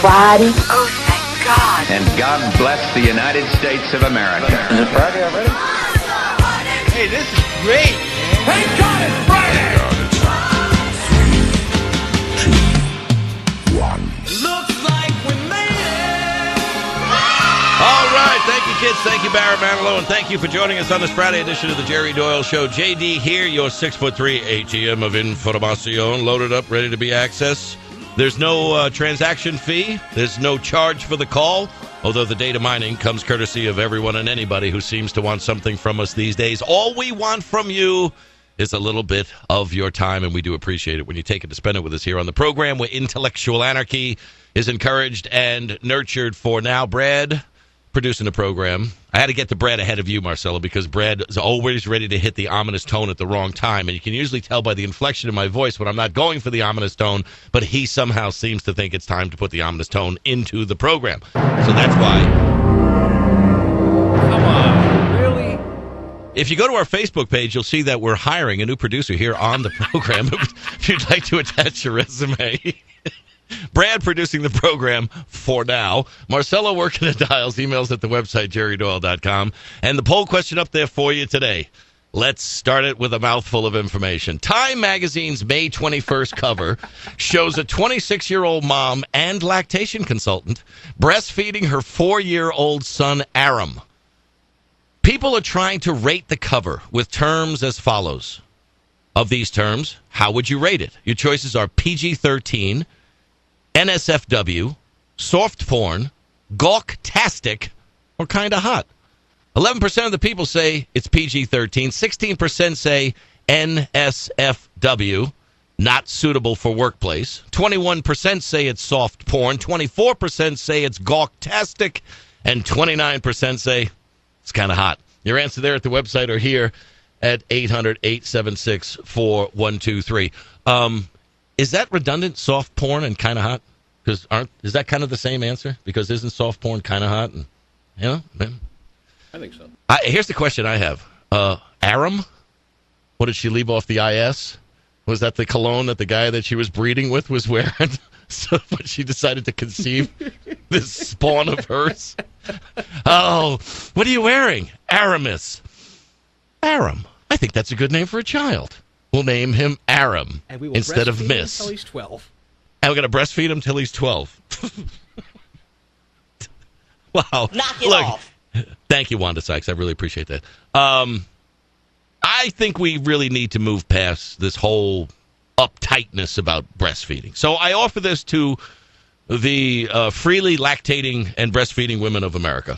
Friday. Oh, thank God. And God bless the United States of America. Is it Friday already? Hey, this is great, man. Thank God it's Friday! Looks like we made it. All right. Thank you, kids. Thank you, Barrett Manilow. And thank you for joining us on this Friday edition of the Jerry Doyle Show. JD here, your 6'3" ATM of information, loaded up, ready to be accessed. There's no transaction fee. There's no charge for the call, although the data mining comes courtesy of everyone and anybody who seems to want something from us these days. All we want from you is a little bit of your time, and we do appreciate it when you take it to spend it with us here on the program, where intellectual anarchy is encouraged and nurtured for now. Brad, producing the program. I had to get to Brad ahead of you, Marcella, because Brad is always ready to hit the ominous tone at the wrong time, and you can usually tell by the inflection in my voice when I'm not going for the ominous tone, but he somehow seems to think it's time to put the ominous tone into the program. So that's why. Come on, really? If you go to our Facebook page, you'll see that we're hiring a new producer here on the program. If you'd like to attach your resume. Brad producing the program for now. Marcella working the dials. Emails at the website, jerrydoyle.com. And the poll question up there for you today. Let's start it with a mouthful of information. Time Magazine's May 21st cover shows a 26-year-old mom and lactation consultant breastfeeding her 4-year-old son, Aram. People are trying to rate the cover with terms as follows. Of these terms, how would you rate it? Your choices are PG-13, NSFW, soft porn, Gawk-Tastic, or kind of hot. 11% of the people say it's PG-13. 16% say NSFW, not suitable for workplace. 21% say it's soft porn. 24% say it's Gawk-Tastic. And 29% say it's kind of hot. Your answer there at the website or here at 800-876-4123. Is that redundant, soft porn and kind of hot? Because is that kind of the same answer? Because isn't soft porn kind of hot? And, I think so. Here's the question I have. Aram? What did she leave off the IS? Was that the cologne that the guy that she was breeding with was wearing? So when she decided to conceive this spawn of hers? Oh, what are you wearing? Aramis. Aram. I think that's a good name for a child. We'll name him Aram instead of Miss. Until he's 12. And we're going to breastfeed him till he's 12. Wow. Knock it off. Thank you, Wanda Sykes. I really appreciate that. I think we really need to move past this whole uptightness about breastfeeding. So I offer this to the freely lactating and breastfeeding women of America.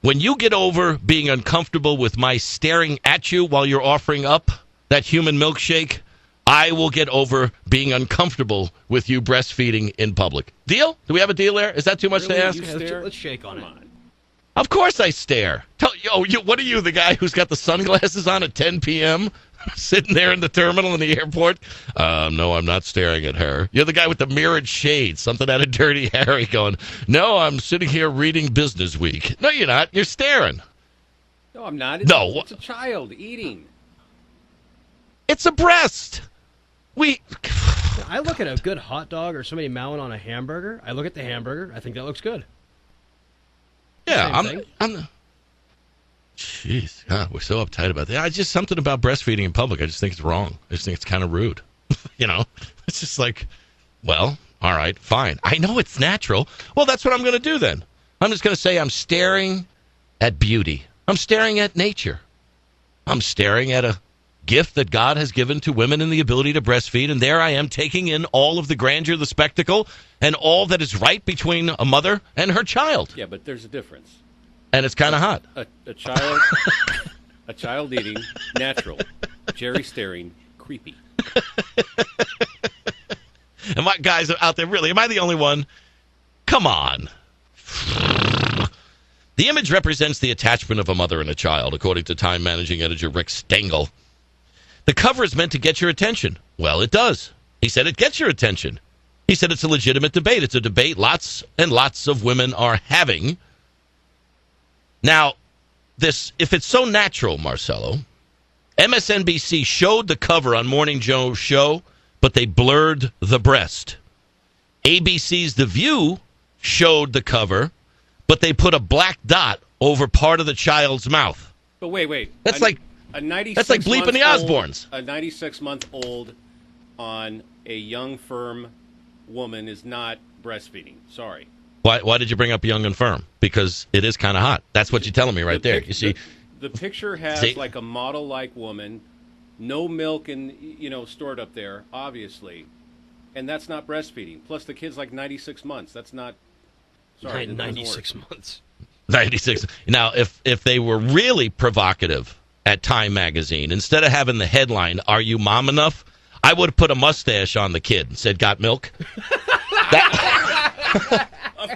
When you get over being uncomfortable with my staring at you while you're offering up that human milkshake, I will get over being uncomfortable with you breastfeeding in public. Deal? Do we have a deal there? Is that too much to ask? Let's shake on it. Of course I stare. What are you, the guy who's got the sunglasses on at 10 p.m., sitting there in the terminal in the airport? No, I'm not staring at her. You're the guy with the mirrored shades, something out of Dirty Harry going, no, I'm sitting here reading Business Week. No, you're not. You're staring. No, I'm not. It's a child eating. It's a breast. I look at a good hot dog or somebody mowing on a hamburger. I look at the hamburger. I think that looks good. Yeah, I'm. Jeez, God, we're so uptight about that. Just something about breastfeeding in public. I just think it's wrong. I just think it's kind of rude. It's just like, well, all right, fine. I know it's natural. Well, that's what I'm going to do then. I'm just going to say I'm staring at beauty. I'm staring at nature. I'm staring at a gift that God has given to women in the ability to breastfeed, and there I am taking in all of the grandeur, the spectacle, and all that is right between a mother and her child. Yeah, but there's a difference. And it's kind of hot. A child, a child eating, natural. Jerry staring, creepy. And my guys out there, really, am I the only one? Come on. The image represents the attachment of a mother and a child, according to Time managing editor Rick Stengel. The cover is meant to get your attention. Well, it does. He said it gets your attention. He said it's a legitimate debate. It's a debate lots and lots of women are having. Now, if it's so natural, Marcello, MSNBC showed the cover on Morning Joe's show, but they blurred the breast. ABC's The View showed the cover, but they put a black dot over part of the child's mouth. But wait. That's like a 96 that's like bleeping the Osbournes. A 96-month-old on a young, firm woman is not breastfeeding. Sorry. Why did you bring up young and firm? Because it is kind of hot. That's what you're telling me right there. You see, the picture has like a model-like woman, no milk stored up there, obviously, and that's not breastfeeding. Plus, the kid's like 96 months. That's not. Sorry, 96 months. 96. Now, if they were really provocative at Time Magazine, instead of having the headline, "Are you mom enough?" I would have put a mustache on the kid and said, "Got milk?"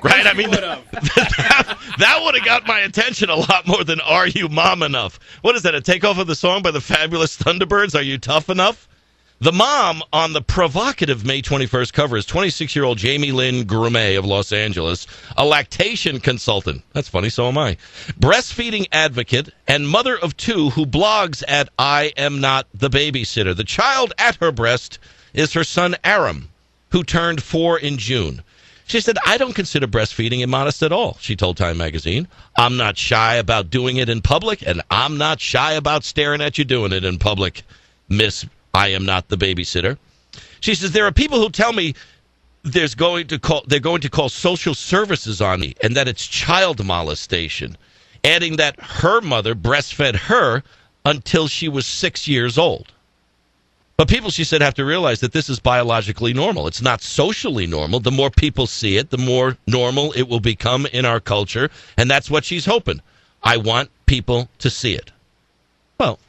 Right? I mean, that would have got my attention a lot more than "Are you mom enough?" What is that, a takeoff of the song by the Fabulous Thunderbirds? Are you tough enough? The mom on the provocative May 21st cover is 26-year-old Jamie Lynn Grumet of Los Angeles, a lactation consultant. That's funny, so am I. Breastfeeding advocate and mother of two who blogs at I Am Not the Babysitter. The child at her breast is her son Aram, who turned 4 in June. She said, "I don't consider breastfeeding immodest at all," she told Time Magazine. "I'm not shy about doing it in public, and I'm not shy about staring at you doing it in public, Miss I Am Not the Babysitter." She says, "There are people who tell me they're going to call social services on me and that it's child molestation," adding that her mother breastfed her until she was 6 years old. But people, she said, have to realize that this is biologically normal. It's not socially normal. The more people see it, the more normal it will become in our culture, and that's what she's hoping. I want people to see it. Well,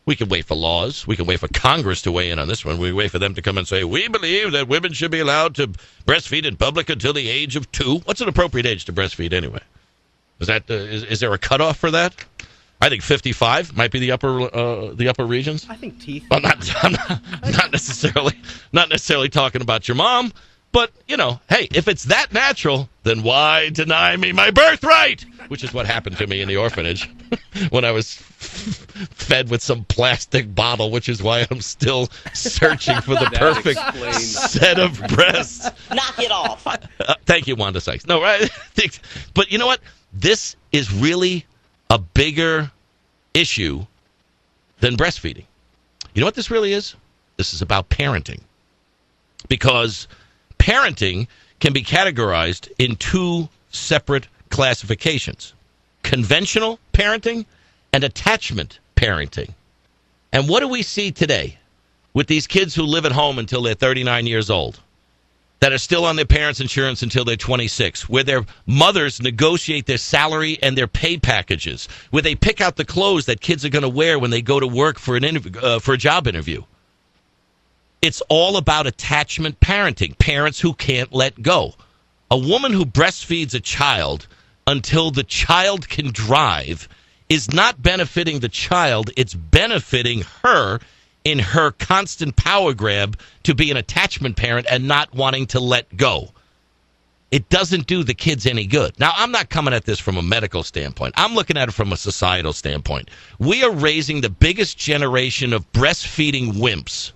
we can wait for laws. We can wait for Congress to weigh in on this one. We wait for them to come and say, "We believe that women should be allowed to breastfeed in public until the age of 2. What's an appropriate age to breastfeed anyway? Is there a cutoff for that? I think 55 might be the upper regions. I think teeth. Well, I'm not necessarily talking about your mom, but hey, if it's that natural, then why deny me my birthright? Which is what happened to me in the orphanage when I was fed with some plastic bottle, which is why I'm still searching for the perfect set of breasts. Knock it off. Thank you, Wanda Sykes. No, right? But you know what? This is really a bigger issue than breastfeeding. You know what this really is? This is about parenting. Because parenting can be categorized in 2 separate classifications: conventional parenting and attachment parenting. And what do we see today with these kids who live at home until they're 39 years old, that are still on their parents' insurance until they're 26, where their mothers negotiate their salary and their pay packages, where they pick out the clothes that kids are going to wear when they go to work for a job interview? It's all about attachment parenting, parents who can't let go. A woman who breastfeeds a child until the child can drive is not benefiting the child, it's benefiting her in her constant power grab to be an attachment parent and not wanting to let go. It doesn't do the kids any good. Now, I'm not coming at this from a medical standpoint. I'm looking at it from a societal standpoint. We are raising the biggest generation of breastfeeding wimps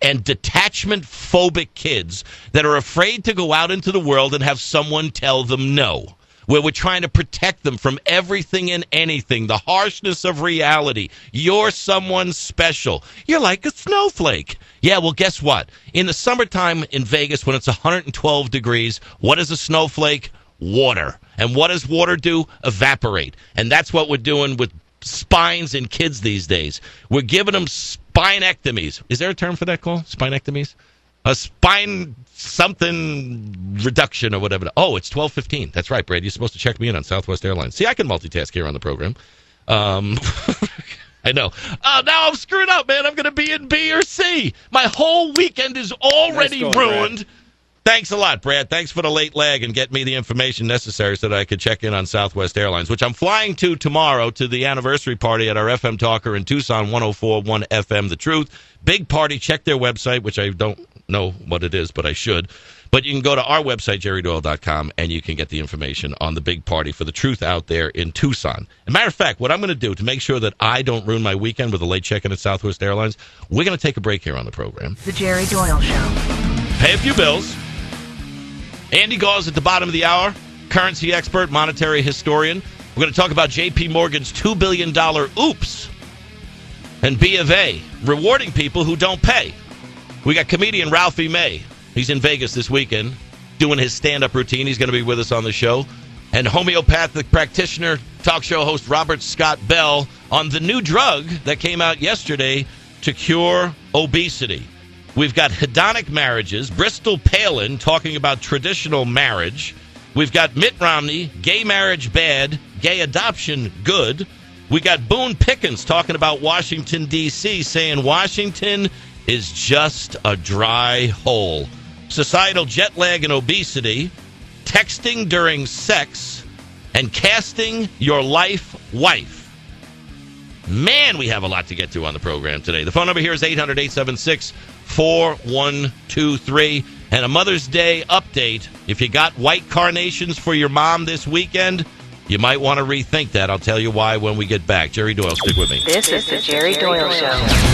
and detachment-phobic kids that are afraid to go out into the world and have someone tell them no, where we're trying to protect them from everything and anything, the harshness of reality. You're someone special. You're like a snowflake. Yeah, well, guess what? In the summertime in Vegas, when it's 112 degrees, what is a snowflake? Water. And what does water do? Evaporate. And that's what we're doing with spines in kids these days. We're giving them spinectomies. Is there a term for that, Cole? Spinectomies? A spine something reduction or whatever. Oh, it's 12:15. That's right, Brad. You're supposed to check me in on Southwest Airlines. See, I can multitask here on the program. I know. Now I'm screwed up, man. I'm going to be in B or C. My whole weekend is already ruined. Brad. Thanks a lot, Brad. Thanks for the late lag and getting me the information necessary so that I could check in on Southwest Airlines, which I'm flying to tomorrow to the anniversary party at our FM talker in Tucson, 104.1 FM The Truth. Big party. Check their website, which I don't know what it is, but I should. But you can go to our website, jerrydoyle.com, and you can get the information on the big party for The Truth out there in Tucson. As a matter of fact, what I'm going to do to make sure that I don't ruin my weekend with a late check-in at Southwest Airlines, we're going to take a break here on the program. The Jerry Doyle Show. Pay a few bills. Andy Gauze at the bottom of the hour, currency expert, monetary historian. We're going to talk about J.P. Morgan's $2 billion oops and B of A, rewarding people who don't pay. We got comedian Ralphie May. He's in Vegas this weekend doing his stand-up routine. He's going to be with us on the show. And homeopathic practitioner, talk show host Robert Scott Bell on the new drug that came out yesterday to cure obesity. We've got hedonic marriages, Bristol Palin talking about traditional marriage. We've got Mitt Romney, gay marriage bad, gay adoption good. We got Boone Pickens talking about Washington, D.C., saying Washington is just a dry hole. Societal jet lag and obesity, texting during sex, and casting your life wife. Man, we have a lot to get to on the program today. The phone number here is 800-876-4123. And a Mother's Day update. If you got white carnations for your mom this weekend, you might want to rethink that. I'll tell you why when we get back. Jerry Doyle, stick with me. This is the Jerry Doyle Show.